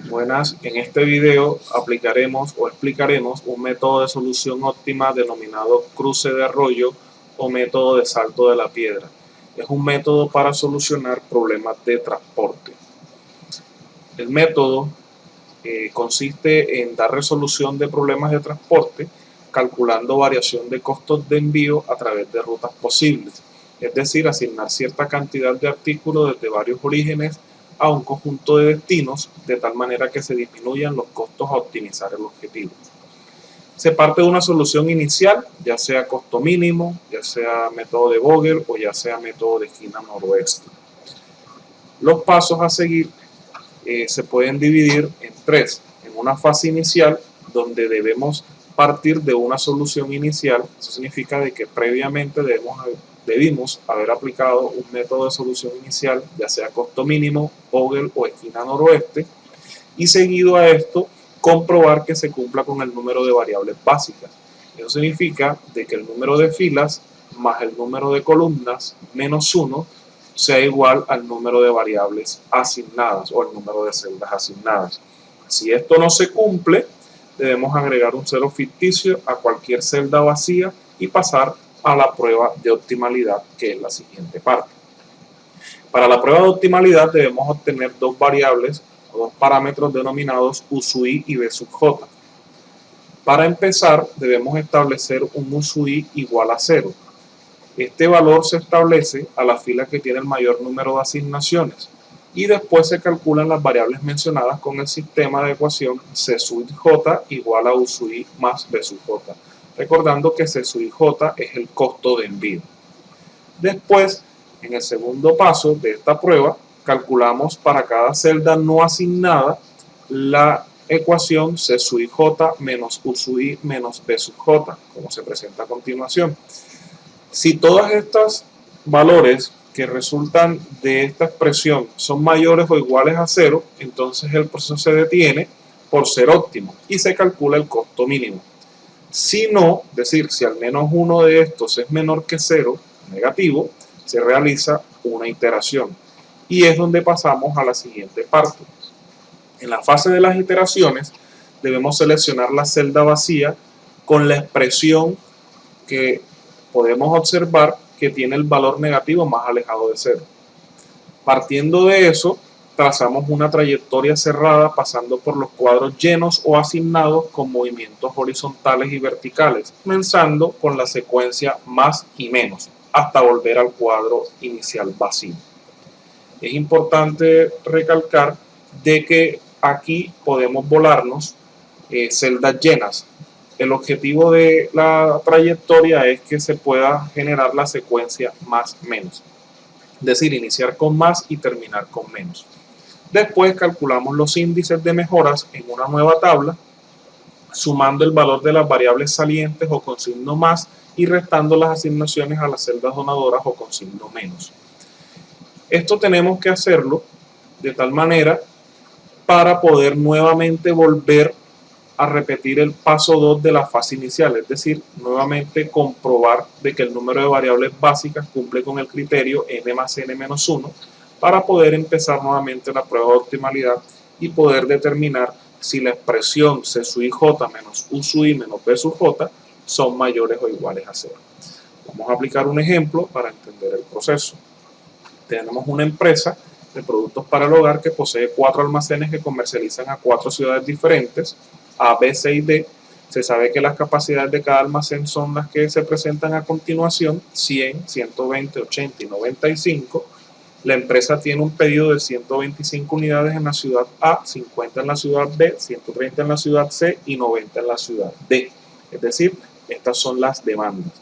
Buenas, en este video aplicaremos o explicaremos un método de solución óptima denominado cruce de arroyo o método de salto de la piedra. Es un método para solucionar problemas de transporte. El método consiste en dar resolución de problemas de transporte calculando variación de costos de envío a través de rutas posibles, es decir, asignar cierta cantidad de artículos desde varios orígenes a un conjunto de destinos de tal manera que se disminuyan los costos a optimizar el objetivo. Se parte de una solución inicial, ya sea costo mínimo, ya sea método de Vogel o ya sea método de esquina noroeste. Los pasos a seguir se pueden dividir en tres. En una fase inicial, donde debemos partir de una solución inicial. Eso significa de que previamente debimos haber aplicado un método de solución inicial, ya sea costo mínimo, Vogel o esquina noroeste, y seguido a esto comprobar que se cumpla con el número de variables básicas. Eso significa de que el número de filas más el número de columnas menos 1 sea igual al número de variables asignadas o el número de celdas asignadas. Si esto no se cumple, debemos agregar un cero ficticio a cualquier celda vacía y pasar a la prueba de optimalidad, que es la siguiente parte. Para la prueba de optimalidad debemos obtener dos variables o dos parámetros denominados U sub i y B sub j. Para empezar, debemos establecer un U sub i igual a 0. Este valor se establece a la fila que tiene el mayor número de asignaciones y después se calculan las variables mencionadas con el sistema de ecuación C sub j igual a U sub i más B sub j, recordando que C sub j es el costo de envío. Después, en el segundo paso de esta prueba, calculamos para cada celda no asignada la ecuación C sub j menos U sub i menos B sub j, como se presenta a continuación. Si todos estos valores que resultan de esta expresión son mayores o iguales a 0, entonces el proceso se detiene por ser óptimo y se calcula el costo mínimo. Si no, es decir, si al menos uno de estos es menor que 0, negativo, se realiza una iteración y es donde pasamos a la siguiente parte. En la fase de las iteraciones debemos seleccionar la celda vacía con la expresión que podemos observar que tiene el valor negativo más alejado de 0. Partiendo de eso, trazamos una trayectoria cerrada pasando por los cuadros llenos o asignados con movimientos horizontales y verticales, comenzando con la secuencia más y menos, hasta volver al cuadro inicial vacío. Es importante recalcar de que aquí podemos volarnos celdas llenas. El objetivo de la trayectoria es que se pueda generar la secuencia más-menos, es decir, iniciar con más y terminar con menos. Después calculamos los índices de mejoras en una nueva tabla, sumando el valor de las variables salientes o con signo más y restando las asignaciones a las celdas donadoras o con signo menos. Esto tenemos que hacerlo de tal manera para poder nuevamente volver a repetir el paso 2 de la fase inicial, es decir, nuevamente comprobar de que el número de variables básicas cumple con el criterio n más n menos 1 para poder empezar nuevamente la prueba de optimalidad y poder determinar si la expresión C sub i j menos U sub i menos B sub j son mayores o iguales a 0. Vamos a aplicar un ejemplo para entender el proceso. Tenemos una empresa de productos para el hogar que posee 4 almacenes que comercializan a 4 ciudades diferentes, A, B, C y D. Se sabe que las capacidades de cada almacén son las que se presentan a continuación, 100, 120, 80 y 95. La empresa tiene un pedido de 125 unidades en la ciudad A, 50 en la ciudad B, 130 en la ciudad C y 90 en la ciudad D. Es decir, estas son las demandas.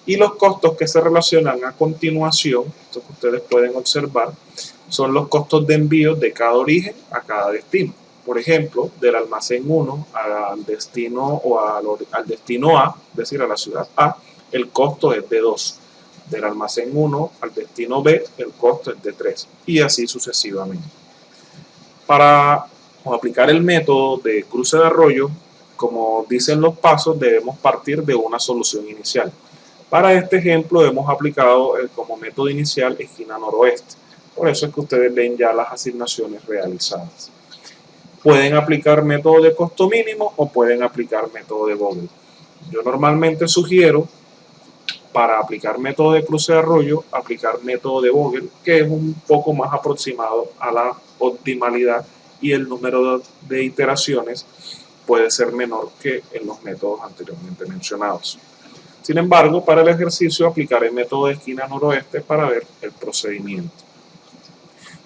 Y los costos que se relacionan a continuación, esto que ustedes pueden observar, son los costos de envío de cada origen a cada destino. Por ejemplo, del almacén 1 al destino o al destino A, es decir, a la ciudad A, el costo es de 2. Del almacén 1 al destino B, el costo es de 3. Y así sucesivamente. Para aplicar el método de cruce de arroyo, como dicen los pasos, debemos partir de una solución inicial. Para este ejemplo hemos aplicado como método inicial esquina noroeste. Por eso es que ustedes ven ya las asignaciones realizadas. pueden aplicar método de costo mínimo o pueden aplicar método de Vogel. Yo normalmente sugiero, para aplicar método de cruce de arroyo, aplicar método de Vogel, que es un poco más aproximado a la optimalidad y el número de iteraciones puede ser menor que en los métodos anteriormente mencionados. Sin embargo, para el ejercicio aplicaré el método de esquina noroeste para ver el procedimiento.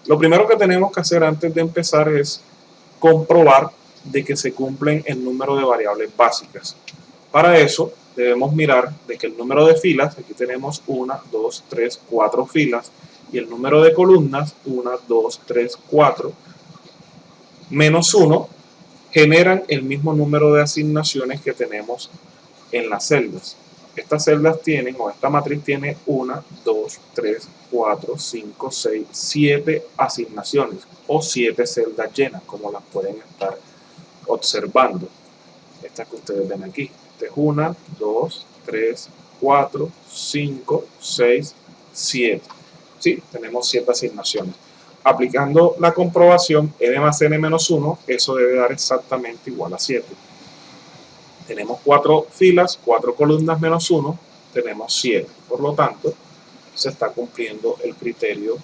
Lo primero que tenemos que hacer antes de empezar es comprobar de que se cumplen el número de variables básicas. Para eso debemos mirar de que el número de filas, aquí tenemos 1, 2, 3, 4 filas, y el número de columnas, 1, 2, 3, 4, menos 1, generan el mismo número de asignaciones que tenemos en las celdas. Estas celdas tienen, o esta matriz tiene 1, 2, 3, 4, 5, 6, 7 asignaciones o 7 celdas llenas, como las pueden estar observando. Estas que ustedes ven aquí. Esta es 1, 2, 3, 4, 5, 6, 7. Sí, tenemos 7 asignaciones. Aplicando la comprobación n más n menos 1, eso debe dar exactamente igual a 7. Tenemos 4 filas, 4 columnas menos 1, tenemos 7. Por lo tanto, se está cumpliendo el criterio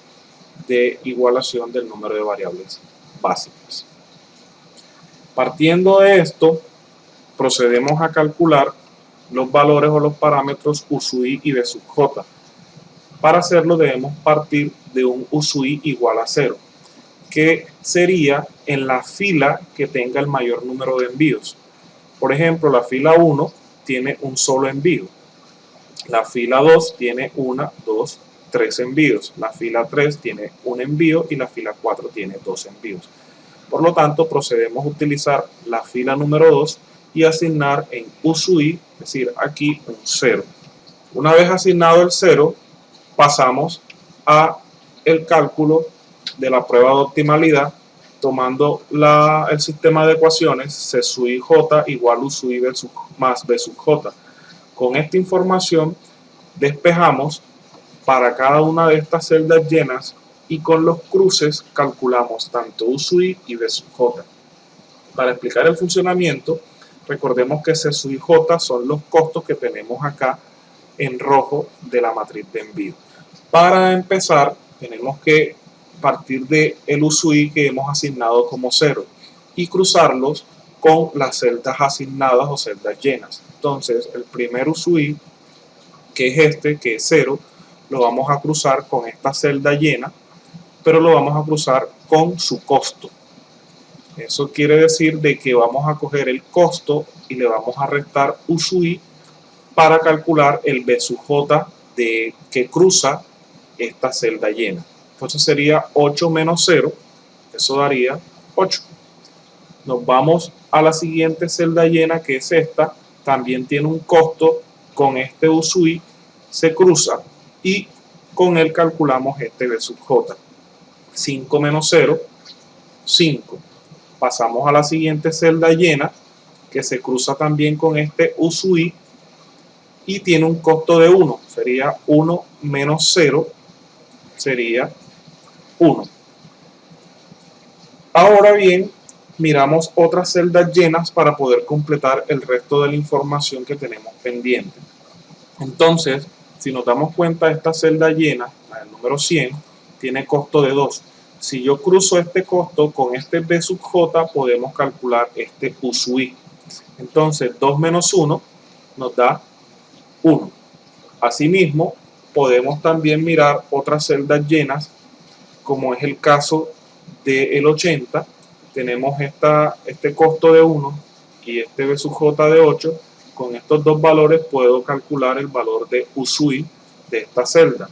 de igualación del número de variables básicas. Partiendo de esto, procedemos a calcular los valores o los parámetros U sub i y B sub j. Para hacerlo debemos partir de un U sub i igual a 0, que sería en la fila que tenga el mayor número de envíos. Por ejemplo, la fila 1 tiene un solo envío. La fila 2 tiene 1, 2, 3 envíos. La fila 3 tiene un envío y la fila 4 tiene 2 envíos. Por lo tanto, procedemos a utilizar la fila número 2 y asignar en U sub i, es decir, aquí un 0. Una vez asignado el 0, pasamos a el cálculo de la prueba de optimalidad, tomando el sistema de ecuaciones C sub i j igual U sub i más B sub j. Con esta información despejamos para cada una de estas celdas llenas y con los cruces calculamos tanto U sub i y B sub j. Para explicar el funcionamiento, recordemos que C sub i j son los costos que tenemos acá en rojo de la matriz de envío. Para empezar, tenemos que partir del U sub i que hemos asignado como 0 y cruzarlos con las celdas asignadas o celdas llenas. Entonces, el primer U sub i, que es este, que es 0, lo vamos a cruzar con esta celda llena, pero lo vamos a cruzar con su costo. Eso quiere decir de que vamos a coger el costo y le vamos a restar U sub i para calcular el B sub j que cruza esta celda llena. Entonces sería 8 menos 0, eso daría 8. Nos vamos a la siguiente celda llena, que es esta, también tiene un costo, con este U sub i se cruza y con él calculamos este B sub j. 5 menos 0, 5. Pasamos a la siguiente celda llena, que se cruza también con este U sub i y tiene un costo de 1, sería 1 menos 0, sería 1. Ahora bien, miramos otras celdas llenas para poder completar el resto de la información que tenemos pendiente. Entonces, si nos damos cuenta, esta celda llena, la del número 100, tiene costo de 2. Si yo cruzo este costo con este B sub j, podemos calcular este U sub i. Entonces, 2 menos 1 nos da 1. Asimismo, podemos también mirar otras celdas llenas, como es el caso del 80. Tenemos este costo de 1 y este B sub j de 8. Con estos dos valores puedo calcular el valor de U sub i de esta celda.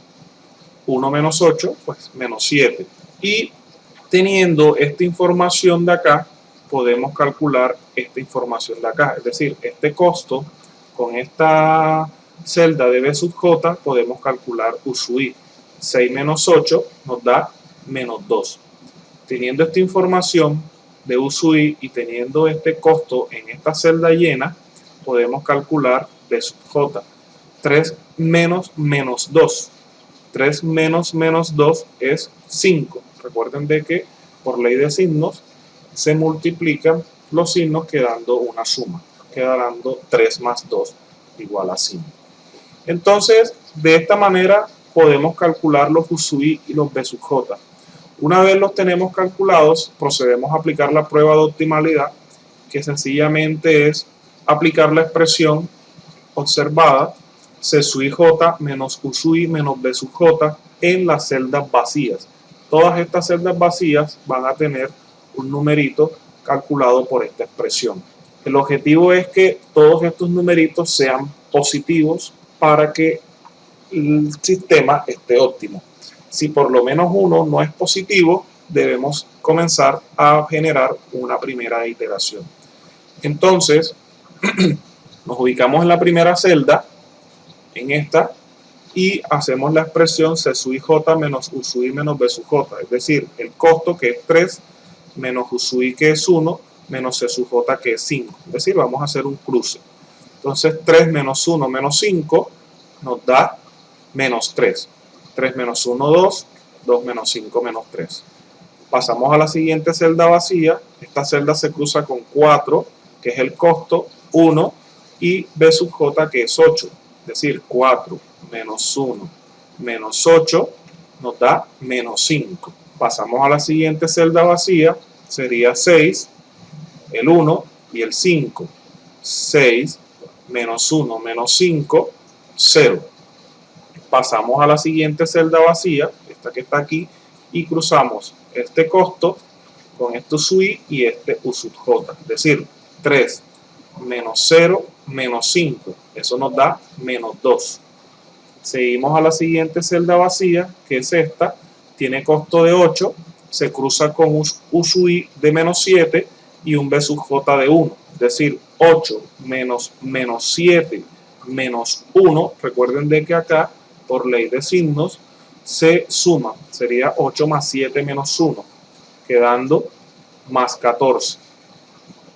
1 menos 8, pues menos 7. Y teniendo esta información de acá, podemos calcular esta información de acá. Es decir, este costo con esta celda de B sub j podemos calcular U sub i. 6 menos 8 nos da menos 2. Teniendo esta información de U sub i y teniendo este costo en esta celda llena, podemos calcular B sub j. 3 menos menos 2. 3 menos menos 2 es 5. Recuerden de que por ley de signos, se multiplican los signos quedando una suma, quedando 3 más 2 igual a 5. Entonces, de esta manera podemos calcular los USUI y los B sub J. Una vez los tenemos calculados, procedemos a aplicar la prueba de optimalidad, que sencillamente es aplicar la expresión observada C sub i J menos U sub i menos B sub J en las celdas vacías. Todas estas celdas vacías van a tener un numerito calculado por esta expresión. El objetivo es que todos estos numeritos sean positivos para que el sistema esté óptimo. Si por lo menos uno no es positivo, debemos comenzar a generar una primera iteración. Entonces, nos ubicamos en la primera celda, en esta, y hacemos la expresión C sub i J menos U sub i menos B sub J, es decir, el costo que es 3 menos U sub i que es 1 menos C sub J que es 5, es decir, vamos a hacer un cruce. Entonces 3 menos 1 menos 5 nos da menos 3. 3 menos 1, 2. 2 menos 5, menos 3. Pasamos a la siguiente celda vacía. Esta celda se cruza con 4, que es el costo, 1, y B sub J, que es 8. Es decir, 4 menos 1 menos 8 nos da menos 5. Pasamos a la siguiente celda vacía. Sería 6, el 1 y el 5. 6 menos 1 menos 5, 0. Pasamos a la siguiente celda vacía, esta que está aquí, y cruzamos este costo con este U sub i y este U sub J. Es decir, 3 menos 0 menos 5. Eso nos da menos 2. Seguimos a la siguiente celda vacía, que es esta. Tiene costo de 8. Se cruza con U sub i de menos 7 y un B sub J de 1. Es decir, 8 menos menos 7 menos 1. Recuerden de que acá, por ley de signos, se suma. Sería 8 más 7 menos 1, quedando más 14.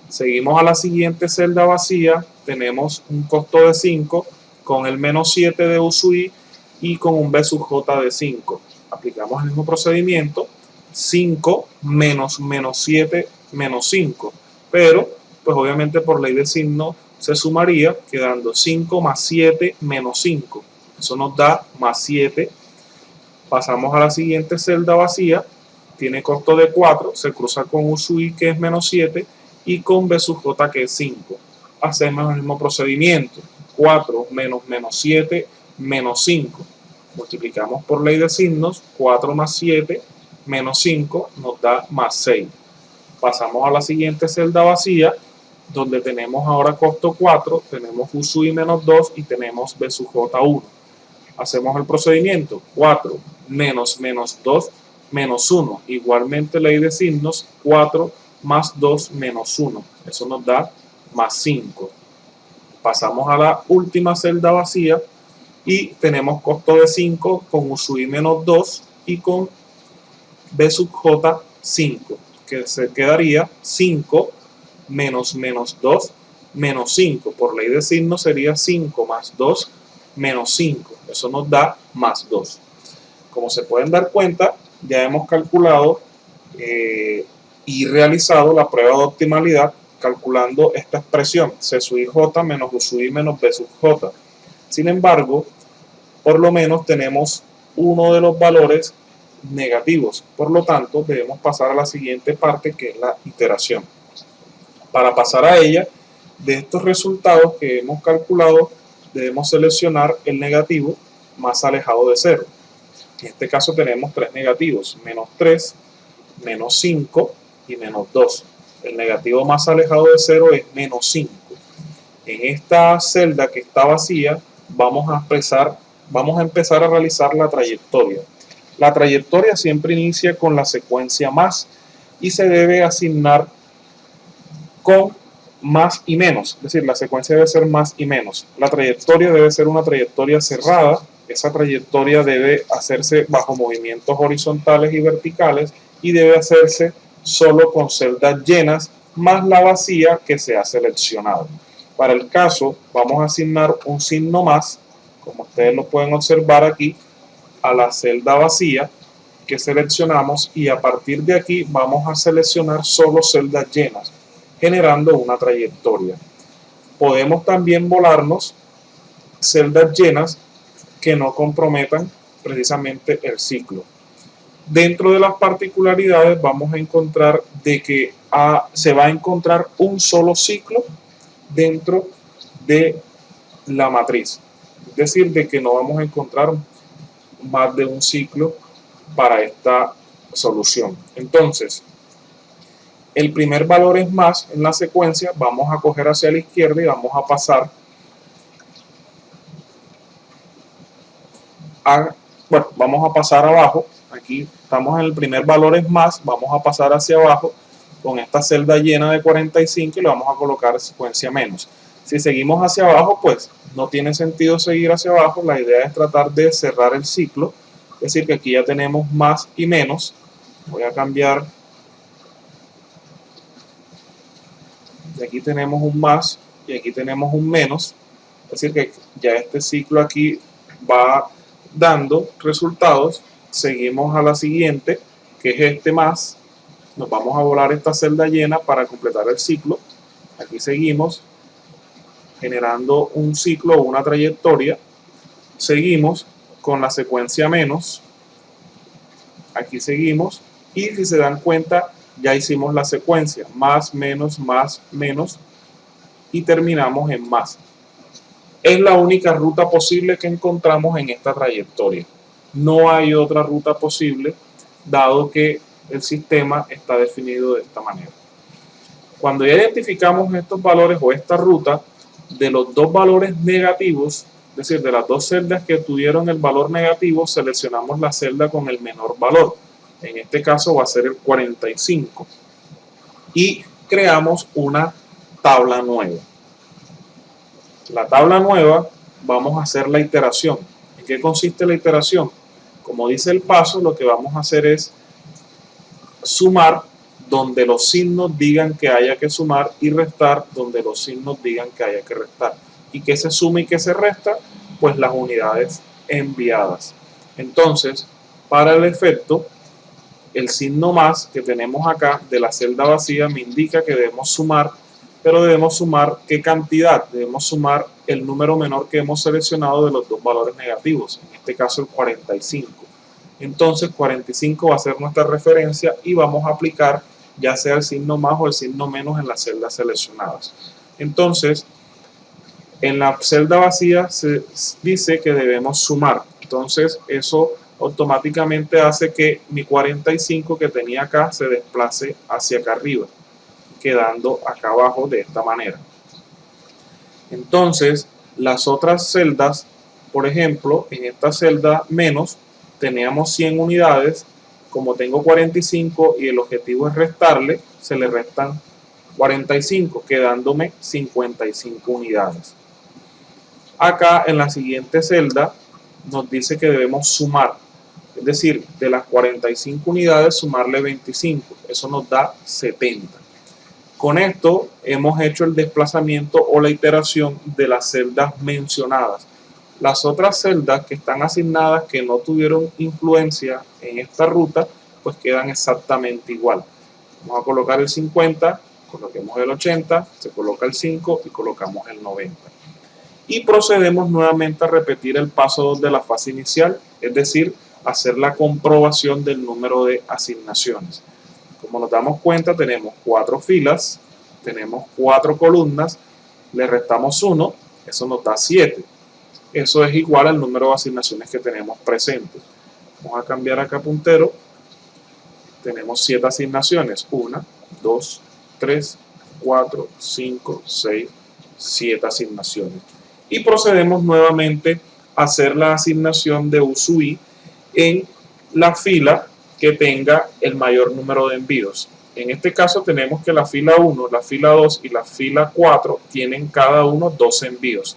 Seguimos a la siguiente celda vacía. Tenemos un costo de 5 con el menos 7 de U sub i y con un B sub J de 5. Aplicamos el mismo procedimiento. 5 menos menos 7 menos 5. Pero, pues obviamente por ley de signo se sumaría, quedando 5 más 7 menos 5. Eso nos da más 7. Pasamos a la siguiente celda vacía. Tiene costo de 4. Se cruza con U sub i, que es menos 7, y con B sub J, que es 5. Hacemos el mismo procedimiento. 4 menos menos 7 menos 5. Multiplicamos por ley de signos. 4 más 7 menos 5 nos da más 6. Pasamos a la siguiente celda vacía, donde tenemos ahora costo 4, tenemos U sub i menos 2 y tenemos B sub J 1. Hacemos el procedimiento. 4 menos menos 2 menos 1. Igualmente ley de signos. 4 más 2 menos 1. Eso nos da más 5. Pasamos a la última celda vacía y tenemos costo de 5 con U sub i menos 2 y con B sub J 5, que se quedaría 5 menos menos 2 menos 5. Por ley de signos sería 5 más 2 menos 5. Eso nos da más 2. Como se pueden dar cuenta, ya hemos calculado y realizado la prueba de optimalidad calculando esta expresión C sub i J menos U sub i menos B sub J. Sin embargo, por lo menos tenemos uno de los valores negativos. Por lo tanto, debemos pasar a la siguiente parte, que es la iteración. Para pasar a ella, de estos resultados que hemos calculado, debemos seleccionar el negativo más alejado de 0. En este caso tenemos 3 negativos, menos 3, menos 5 y menos 2. El negativo más alejado de 0 es menos 5. En esta celda que está vacía, vamos a empezar a realizar la trayectoria. La trayectoria siempre inicia con la secuencia más y se debe asignar con más y menos, es decir, la secuencia debe ser más y menos. La trayectoria debe ser una trayectoria cerrada. Esa trayectoria debe hacerse bajo movimientos horizontales y verticales y debe hacerse solo con celdas llenas más la vacía que se ha seleccionado. Para el caso, vamos a asignar un signo más, como ustedes lo pueden observar aquí, a la celda vacía, que seleccionamos y a partir de aquí vamos a seleccionar solo celdas llenas, generando una trayectoria. Podemos también volarnos celdas llenas que no comprometan precisamente el ciclo. Dentro de las particularidades vamos a encontrar de que se va a encontrar un solo ciclo dentro de la matriz. Es decir, de que no vamos a encontrar más de un ciclo para esta solución. Entonces, el primer valor es más en la secuencia, vamos a coger hacia la izquierda y vamos a pasar vamos a pasar abajo. Aquí estamos en el primer valor es más, vamos a pasar hacia abajo con esta celda llena de 45 y le vamos a colocar secuencia menos. Si seguimos hacia abajo, pues no tiene sentido seguir hacia abajo, la idea es tratar de cerrar el ciclo, es decir que aquí ya tenemos más y menos. Voy a cambiar, y aquí tenemos un más y aquí tenemos un menos, es decir que ya este ciclo aquí va dando resultados. Seguimos a la siguiente, que es este más, nos vamos a volar esta celda llena para completar el ciclo. Aquí seguimos generando un ciclo o una trayectoria. Seguimos con la secuencia menos, aquí seguimos y si se dan cuenta ya hicimos la secuencia más, menos, y terminamos en más. Es la única ruta posible que encontramos en esta trayectoria. No hay otra ruta posible, dado que el sistema está definido de esta manera. Cuando ya identificamos estos valores o esta ruta, de los dos valores negativos, es decir, de las dos celdas que tuvieron el valor negativo, seleccionamos la celda con el menor valor. En este caso va a ser el 45. Y creamos una tabla nueva. La tabla nueva vamos a hacer la iteración. ¿En qué consiste la iteración? Como dice el paso, lo que vamos a hacer es sumar donde los signos digan que haya que sumar y restar donde los signos digan que haya que restar. ¿Y qué se suma y qué se resta? Pues las unidades enviadas. Entonces, para el efecto, el signo más que tenemos acá de la celda vacía me indica que debemos sumar, pero debemos sumar ¿qué cantidad? Debemos sumar el número menor que hemos seleccionado de los dos valores negativos, en este caso el 45. Entonces 45 va a ser nuestra referencia y vamos a aplicar ya sea el signo más o el signo menos en las celdas seleccionadas. Entonces, en la celda vacía se dice que debemos sumar. Entonces, eso automáticamente hace que mi 45 que tenía acá se desplace hacia acá arriba, quedando acá abajo de esta manera. Entonces, las otras celdas, por ejemplo, en esta celda menos, teníamos 100 unidades. Como tengo 45 y el objetivo es restarle, se le restan 45, quedándome 55 unidades. Acá en la siguiente celda nos dice que debemos sumar, es decir, de las 45 unidades sumarle 25, eso nos da 70. Con esto hemos hecho el desplazamiento o la iteración de las celdas mencionadas. Las otras celdas que están asignadas que no tuvieron influencia en esta ruta, pues quedan exactamente igual. Vamos a colocar el 50, coloquemos el 80, se coloca el 5 y colocamos el 90. Y procedemos nuevamente a repetir el paso 2 de la fase inicial, es decir, hacer la comprobación del número de asignaciones. Como nos damos cuenta, tenemos 4 filas, tenemos 4 columnas, le restamos 1, eso nos da 7. Eso es igual al número de asignaciones que tenemos presentes. Vamos a cambiar acá puntero. Tenemos 7 asignaciones. 1, 2, 3, 4, 5, 6, 7 asignaciones. Y procedemos nuevamente a hacer la asignación de USUI en la fila que tenga el mayor número de envíos. En este caso tenemos que la fila 1, la fila 2 y la fila 4 tienen cada uno 2 envíos.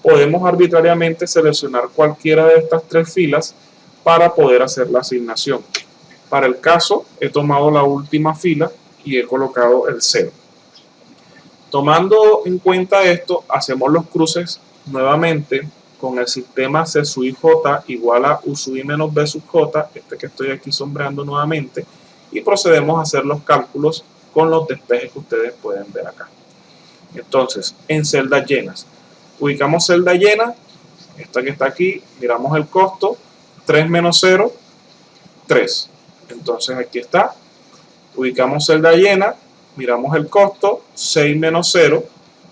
Podemos arbitrariamente seleccionar cualquiera de estas 3 filas para poder hacer la asignación. Para el caso, he tomado la última fila y he colocado el 0. Tomando en cuenta esto, hacemos los cruces nuevamente con el sistema C sub i j igual a U sub i menos B sub j, este que estoy aquí sombreando nuevamente, y procedemos a hacer los cálculos con los despejes que ustedes pueden ver acá. Entonces, en celdas llenas, ubicamos celda llena, esta que está aquí, miramos el costo, 3 menos 0, 3. Entonces aquí está, ubicamos celda llena, miramos el costo, 6 menos 0,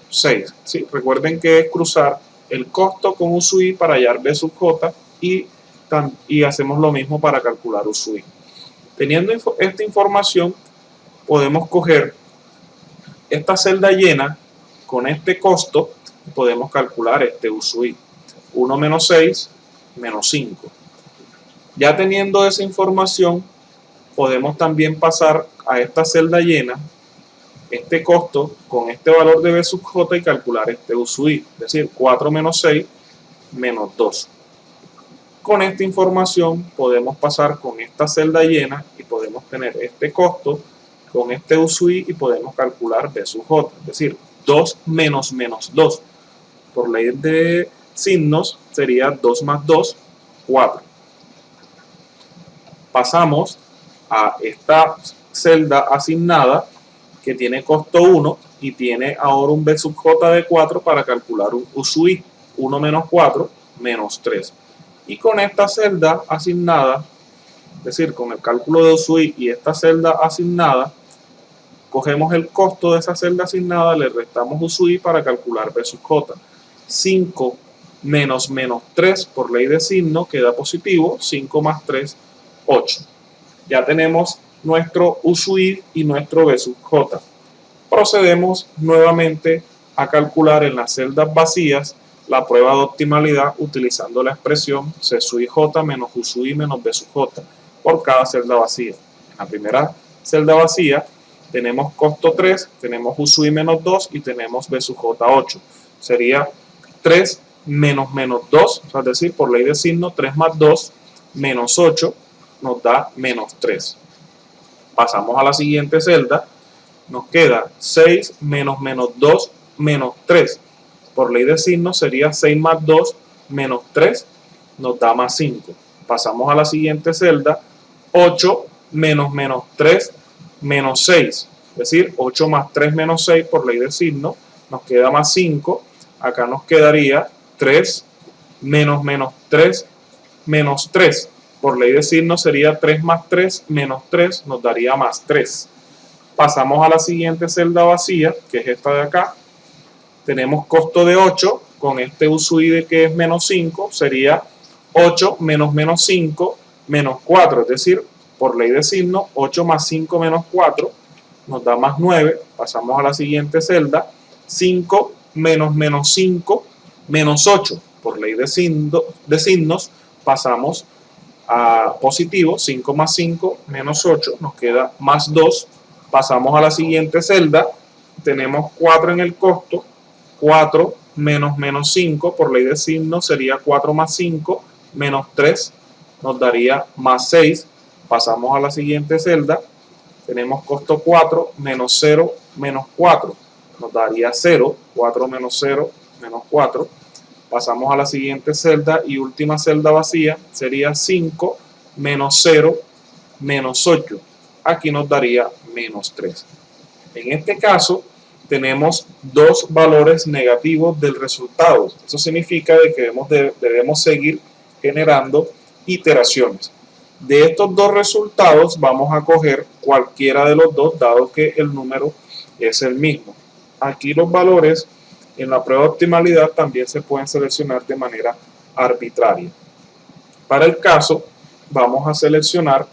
6. ¿Sí? Recuerden que es cruzar el costo con U sub i para hallar B sub j y hacemos lo mismo para calcular U sub i. Teniendo esta información, podemos coger esta celda llena con este costo y podemos calcular este U sub i. 1 menos 6 menos 5. Ya teniendo esa información, podemos también pasar a esta celda llena este costo con este valor de B sub j y calcular este U sub i, es decir, 4 menos 6 menos 2. Con esta información podemos pasar con esta celda llena y podemos tener este costo con este U sub i y podemos calcular B sub j, es decir, 2 menos menos 2. Por ley de signos sería 2 más 2, 4. Pasamos a esta celda asignada que tiene costo 1 y tiene ahora un B sub j de 4 para calcular un U sub i, 1 menos 4 menos 3. Y con esta celda asignada, es decir, con el cálculo de U sub i y esta celda asignada, cogemos el costo de esa celda asignada, le restamos U sub i para calcular B sub j. 5 menos menos 3 por ley de signo queda positivo, 5 más 3, 8. Ya tenemos nuestro U sub i y nuestro B sub j. Procedemos nuevamente a calcular en las celdas vacías la prueba de optimalidad utilizando la expresión C sub i j menos U sub i menos B sub j por cada celda vacía. En la primera celda vacía tenemos costo 3, tenemos U sub i menos 2 y tenemos B sub j 8. Sería 3 menos menos 2, es decir, por ley de signo, 3 más 2 menos 8 nos da menos 3. Pasamos a la siguiente celda, nos queda 6 menos menos 2 menos 3. Por ley de signo sería 6 más 2 menos 3 nos da más 5. Pasamos a la siguiente celda, 8 menos menos 3 menos 6. Es decir, 8 más 3 menos 6 por ley de signo nos queda más 5. Acá nos quedaría 3 menos menos 3 menos 3. Por ley de signo sería 3 más 3 menos 3 nos daría más 3. Pasamos a la siguiente celda vacía, que es esta de acá. Tenemos costo de 8, con este U sub i de que es menos 5, sería 8 menos menos 5 menos 4. Es decir, por ley de signo, 8 más 5 menos 4 nos da más 9. Pasamos a la siguiente celda, 5 menos menos 5 menos 8. Por ley de signos pasamos a positivo, 5 más 5 menos 8, nos queda más 2. Pasamos a la siguiente celda, tenemos 4 en el costo, 4 menos menos 5, por ley de signo sería 4 más 5 menos 3, nos daría más 6. Pasamos a la siguiente celda, tenemos costo 4 menos 0 menos 4, nos daría 0, 4 menos 0 menos 4. Pasamos a la siguiente celda y última celda vacía sería 5 menos 0 menos 8. Aquí nos daría menos 3. En este caso tenemos dos valores negativos del resultado. Eso significa de que debemos seguir generando iteraciones. De estos dos resultados vamos a coger cualquiera de los dos, dado que el número es el mismo. Aquí los valores en la prueba de optimalidad también se pueden seleccionar de manera arbitraria. Para el caso, vamos a seleccionar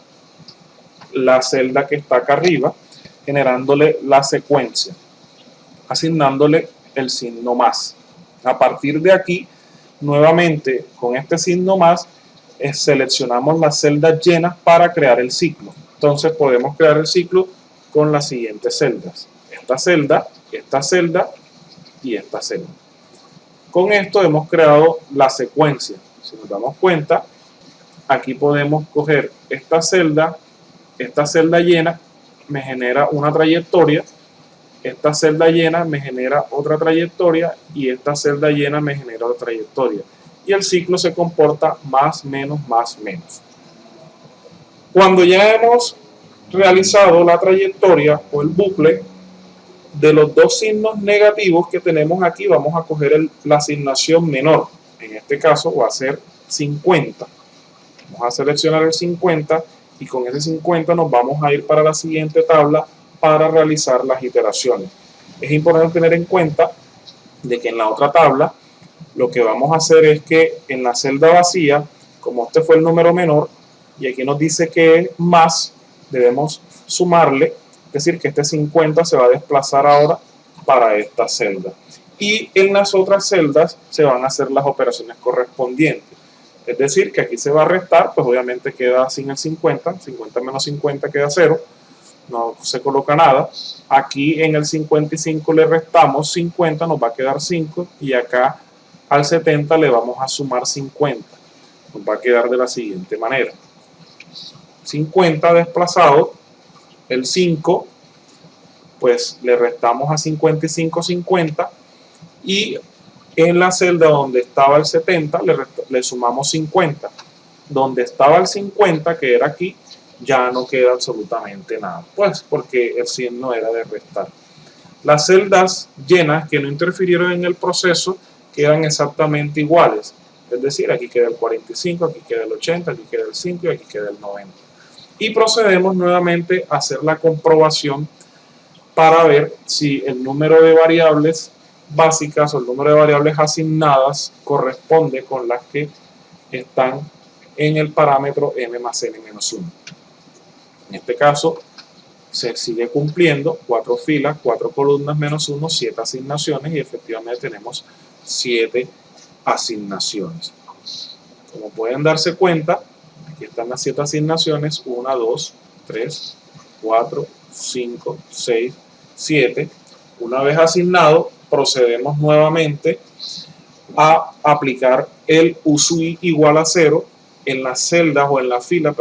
la celda que está acá arriba, generándole la secuencia, asignándole el signo más. A partir de aquí, nuevamente con este signo más, seleccionamos las celdas llenas para crear el ciclo. Entonces podemos crear el ciclo con las siguientes celdas. Esta celda y esta celda. Con esto hemos creado la secuencia. Si nos damos cuenta, aquí podemos coger esta celda llena me genera una trayectoria, esta celda llena me genera otra trayectoria y esta celda llena me genera otra trayectoria. y el ciclo se comporta más, menos, más, menos. Cuando ya hemos realizado la trayectoria o el bucle, de los dos signos negativos que tenemos aquí, vamos a coger la asignación menor. En este caso va a ser 50. Vamos a seleccionar el 50 y con ese 50 nos vamos a ir para la siguiente tabla para realizar las iteraciones. Es importante tener en cuenta de que en la otra tabla lo que vamos a hacer es que en la celda vacía, como este fue el número menor y aquí nos dice que es más, debemos sumarle. Es decir, que este 50 se va a desplazar ahora para esta celda. Y en las otras celdas se van a hacer las operaciones correspondientes. Es decir, que aquí se va a restar, pues obviamente queda sin el 50. 50 menos 50 queda 0. No se coloca nada. Aquí en el 55 le restamos 50, nos va a quedar 5. Y acá al 70 le vamos a sumar 50. Nos va a quedar de la siguiente manera. 50 desplazado. El 5, pues le restamos a 55 50 y en la celda donde estaba el 70 le sumamos 50. Donde estaba el 50, que era aquí, ya no queda absolutamente nada, pues porque el signo era de restar. Las celdas llenas que no interfirieron en el proceso quedan exactamente iguales. Es decir, aquí queda el 45, aquí queda el 80, aquí queda el 5 y aquí queda el 90. Y procedemos nuevamente a hacer la comprobación para ver si el número de variables básicas o el número de variables asignadas corresponde con las que están en el parámetro m más n menos 1. En este caso se sigue cumpliendo 4 filas, 4 columnas menos 1, 7 asignaciones y efectivamente tenemos 7 asignaciones. Como pueden darse cuenta, aquí están las 7 asignaciones, 1, 2, 3, 4, 5, 6, 7. Una vez asignado, procedemos nuevamente a aplicar el USUI igual a 0 en las celdas o en la fila,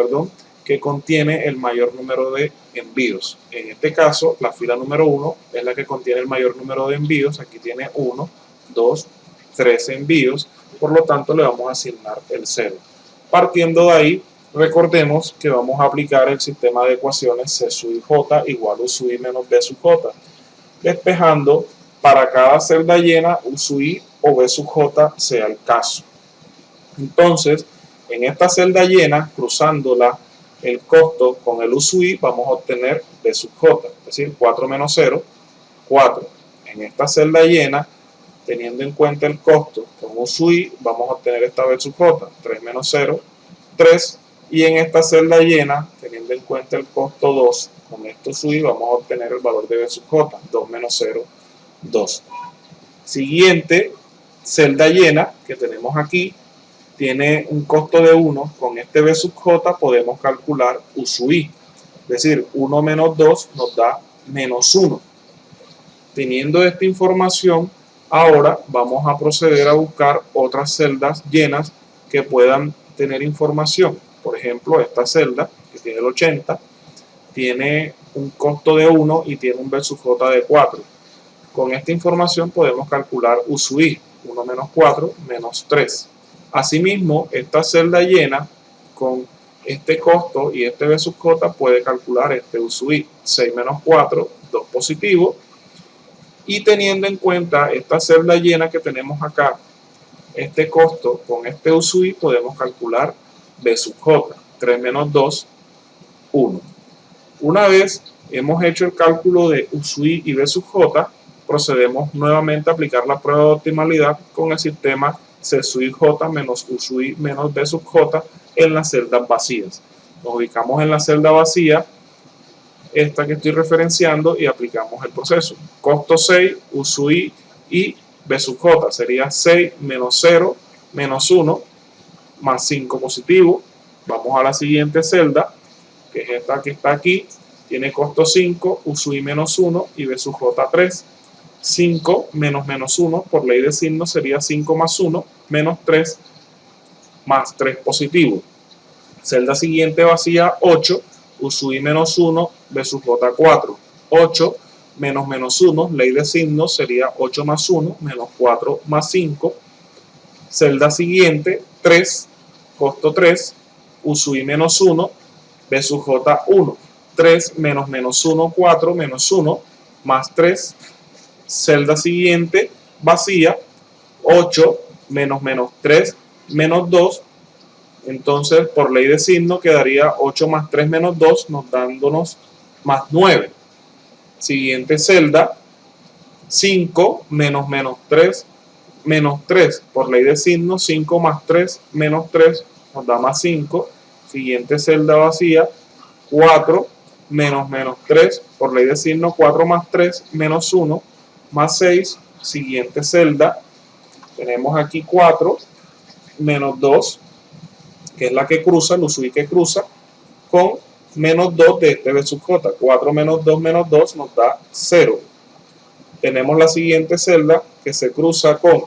que contiene el mayor número de envíos. En este caso, la fila número 1 es la que contiene el mayor número de envíos. Aquí tiene 1, 2, 3 envíos. Por lo tanto, le vamos a asignar el 0. Partiendo de ahí, recordemos que vamos a aplicar el sistema de ecuaciones C sub i j igual a U sub i menos B sub j, despejando para cada celda llena U sub i o B sub j sea el caso. Entonces, en esta celda llena, cruzándola el costo con el U sub i, vamos a obtener B sub j, es decir, 4 menos 0, 4. En esta celda llena, teniendo en cuenta el costo con U sub i, vamos a obtener esta B sub j, 3 menos 0, 3. Y en esta celda llena, teniendo en cuenta el costo 2, con esto sub i vamos a obtener el valor de B sub j, 2 menos 0, 2. Siguiente celda llena que tenemos aquí, tiene un costo de 1, con este B sub j podemos calcular U sub i, es decir, 1 menos 2 nos da menos 1. Teniendo esta información, ahora vamos a proceder a buscar otras celdas llenas que puedan tener información. Por ejemplo, esta celda, que tiene el 80, tiene un costo de 1 y tiene un B sub j de 4. Con esta información podemos calcular U sub i, 1 menos 4 menos 3. Asimismo, esta celda llena con este costo y este B sub j puede calcular este U sub i, 6 menos 4, 2 positivo. Y teniendo en cuenta esta celda llena que tenemos acá, este costo con este U sub i podemos calcular B sub j, 3 menos 2, 1. Una vez hemos hecho el cálculo de U sub i y B sub j, procedemos nuevamente a aplicar la prueba de optimalidad con el sistema C sub i j menos U sub i menos B sub j en las celdas vacías. Nos ubicamos en la celda vacía, esta que estoy referenciando, y aplicamos el proceso. Costo 6, U sub i y B sub j sería 6 menos 0 menos 1 más 5 positivo. Vamos a la siguiente celda, que es esta que está aquí, tiene costo 5, U sub i menos 1 y B sub j 3. 5 menos menos 1, por ley de signos sería 5 más 1, menos 3, más 3 positivo. Celda siguiente vacía, 8, U sub i menos 1, B sub j 4. 8 menos menos 1, ley de signos sería 8 más 1, menos 4 más 5. Celda siguiente, 3, costo 3, U sub I menos 1, B sub J 1. 3 menos menos 1, 4, menos 1, más 3. Celda siguiente, vacía, 8 menos menos 3, menos 2. Entonces, por ley de signo, quedaría 8 más 3 menos 2, dándonos más 9. Siguiente celda, 5 menos menos 3, menos 3. Por ley de signo, 5 más 3 menos 3 nos da más 5. Siguiente celda vacía, 4 menos menos 3. Por ley de signo, 4 más 3 menos 1, más 6. Siguiente celda, tenemos aquí 4 menos 2, que es la que cruza, el U sub I que cruza, con menos 2 de este B sub J. 4 menos 2 nos da 0. Tenemos la siguiente celda que se cruza con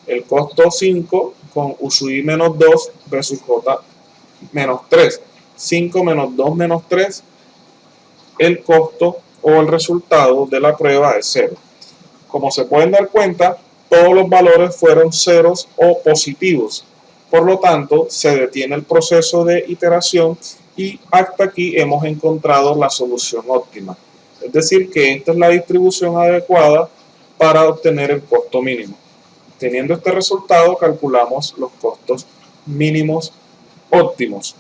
el costo 5 con U sub I menos 2, B sub J menos 3. 5 menos 2 menos 3, el costo o el resultado de la prueba es 0. Como se pueden dar cuenta, todos los valores fueron ceros o positivos. Por lo tanto, se detiene el proceso de iteración y hasta aquí hemos encontrado la solución óptima. Es decir, que esta es la distribución adecuada para obtener el costo mínimo. Teniendo este resultado, calculamos los costos mínimos óptimos,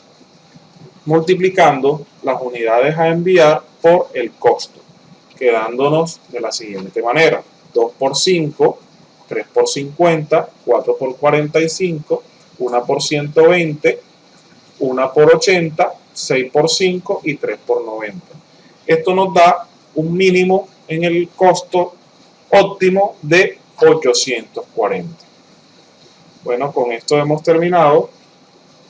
multiplicando las unidades a enviar por el costo, quedándonos de la siguiente manera: 2 por 5, 3 por 50, 4 por 45, 1 por 120, 1 por 80, 6 por 5 y 3 por 90. Esto nos da un mínimo en el costo óptimo de 840. Bueno, con esto hemos terminado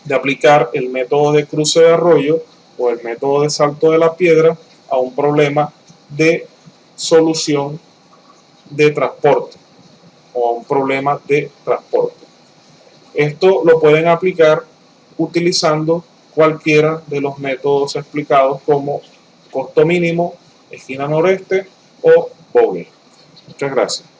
de aplicar el método de cruce de arroyo o el método de salto de la piedra a un problema de solución de transporte o a un problema de transporte. Esto lo pueden aplicar utilizando cualquiera de los métodos explicados como costo mínimo, esquina noreste o Vogel. Muchas gracias.